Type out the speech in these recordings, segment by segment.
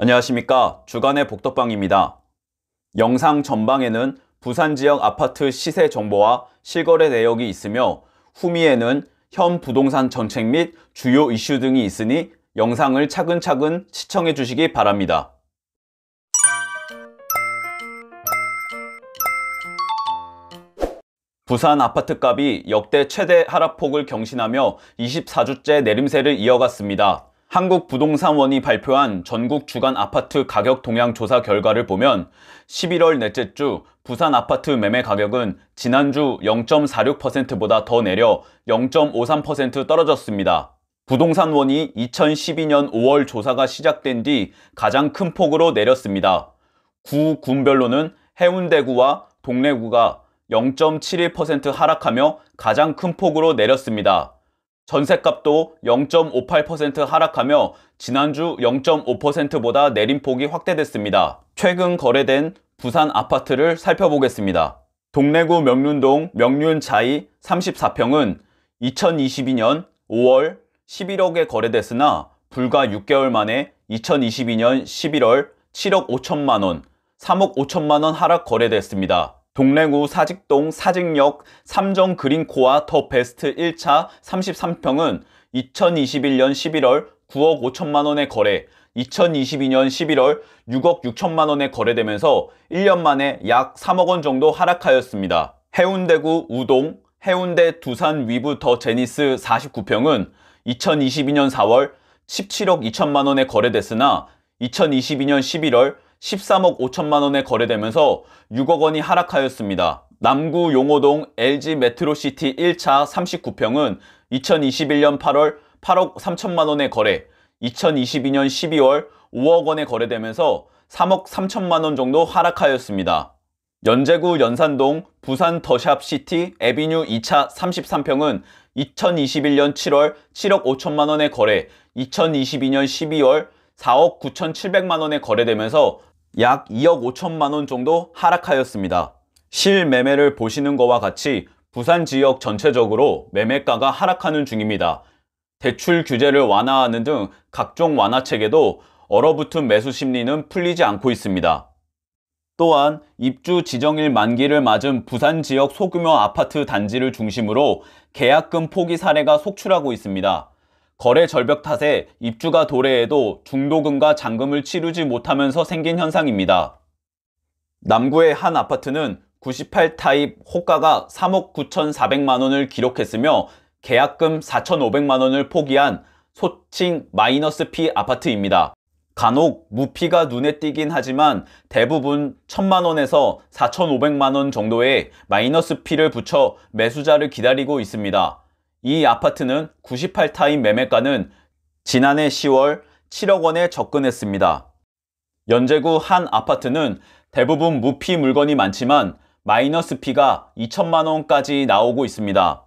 안녕하십니까. 주간의 복덕방입니다. 영상 전방에는 부산 지역 아파트 시세 정보와 실거래 내역이 있으며 후미에는 현 부동산 정책 및 주요 이슈 등이 있으니 영상을 차근차근 시청해 주시기 바랍니다. 부산 아파트값이 역대 최대 하락폭을 경신하며 24주째 내림세를 이어갔습니다. 한국부동산원이 발표한 전국 주간 아파트 가격 동향 조사 결과를 보면 11월 넷째 주 부산 아파트 매매 가격은 지난주 0.46%보다 더 내려 0.53% 떨어졌습니다. 부동산원이 2012년 5월 조사가 시작된 뒤 가장 큰 폭으로 내렸습니다. 구 군별로는 해운대구와 동래구가 0.71% 하락하며 가장 큰 폭으로 내렸습니다. 전셋값도 0.58% 하락하며 지난주 0.5%보다 내림폭이 확대됐습니다. 최근 거래된 부산 아파트를 살펴보겠습니다. 동래구 명륜동 명륜자이 34평은 2022년 5월 11억에 거래됐으나 불과 6개월 만에 2022년 11월 7억 5천만원, 3억 5천만원 하락 거래됐습니다. 동래구 사직동 사직역 삼정 그린코아 더 베스트 1차 33평은 2021년 11월 9억 5천만원에 거래, 2022년 11월 6억 6천만원에 거래되면서 1년 만에 약 3억원 정도 하락하였습니다. 해운대구 우동 해운대 두산 위브 더 제니스 49평은 2022년 4월 17억 2천만원에 거래됐으나 2022년 11월 13억 5천만원에 거래되면서 6억 원이 하락하였습니다. 남구 용호동 LG 메트로시티 1차 39평은 2021년 8월 8억 3천만원에 거래, 2022년 12월 5억 원에 거래되면서 3억 3천만원 정도 하락하였습니다. 연제구 연산동 부산 더샵시티 에비뉴 2차 33평은 2021년 7월 7억 5천만원에 거래, 2022년 12월 4억 9,700만원에 거래되면서 약 2억 5천만원 정도 하락하였습니다. 실매매를 보시는 것과 같이 부산 지역 전체적으로 매매가가 하락하는 중입니다. 대출 규제를 완화하는 등 각종 완화책에도 얼어붙은 매수 심리는 풀리지 않고 있습니다. 또한 입주 지정일 만기를 맞은 부산 지역 소규모 아파트 단지를 중심으로 계약금 포기 사례가 속출하고 있습니다. 거래 절벽 탓에 입주가 도래해도 중도금과 잔금을 치르지 못하면서 생긴 현상입니다. 남구의 한 아파트는 98타입 호가가 3억 9,400만원을 기록했으며 계약금 4,500만원을 포기한 소칭 마이너스 피 아파트입니다. 간혹 무피가 눈에 띄긴 하지만 대부분 1,000만원에서 4,500만원 정도의 마이너스 피를 붙여 매수자를 기다리고 있습니다. 이 아파트는 98타입 매매가는 지난해 10월 7억 원에 접근했습니다. 연제구 한 아파트는 대부분 무피 물건이 많지만 마이너스 피가 2천만 원까지 나오고 있습니다.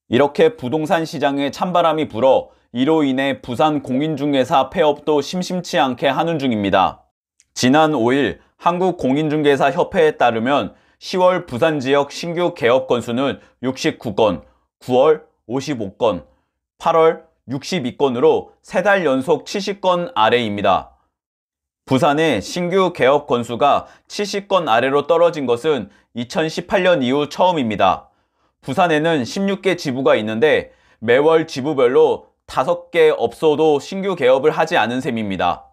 이렇게 부동산 시장에 찬바람이 불어 이로 인해 부산 공인중개사 폐업도 심심치 않게 하는 중입니다. 지난 5일 한국공인중개사협회에 따르면 10월 부산 지역 신규 개업 건수는 69건, 9월 55건, 8월 62건으로 3달 연속 70건 아래입니다. 부산의 신규 개업 건수가 70건 아래로 떨어진 것은 2018년 이후 처음입니다. 부산에는 16개 지부가 있는데 매월 지부별로 5개 업소도 신규 개업을 하지 않은 셈입니다.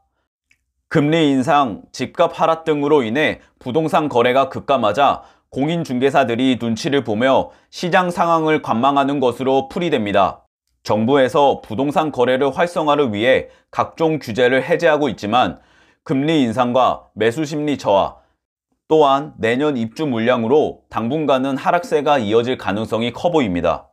금리 인상, 집값 하락 등으로 인해 부동산 거래가 급감하자 공인중개사들이 눈치를 보며 시장 상황을 관망하는 것으로 풀이됩니다. 정부에서 부동산 거래를 활성화를 위해 각종 규제를 해제하고 있지만 금리 인상과 매수 심리 저하, 또한 내년 입주 물량으로 당분간은 하락세가 이어질 가능성이 커 보입니다.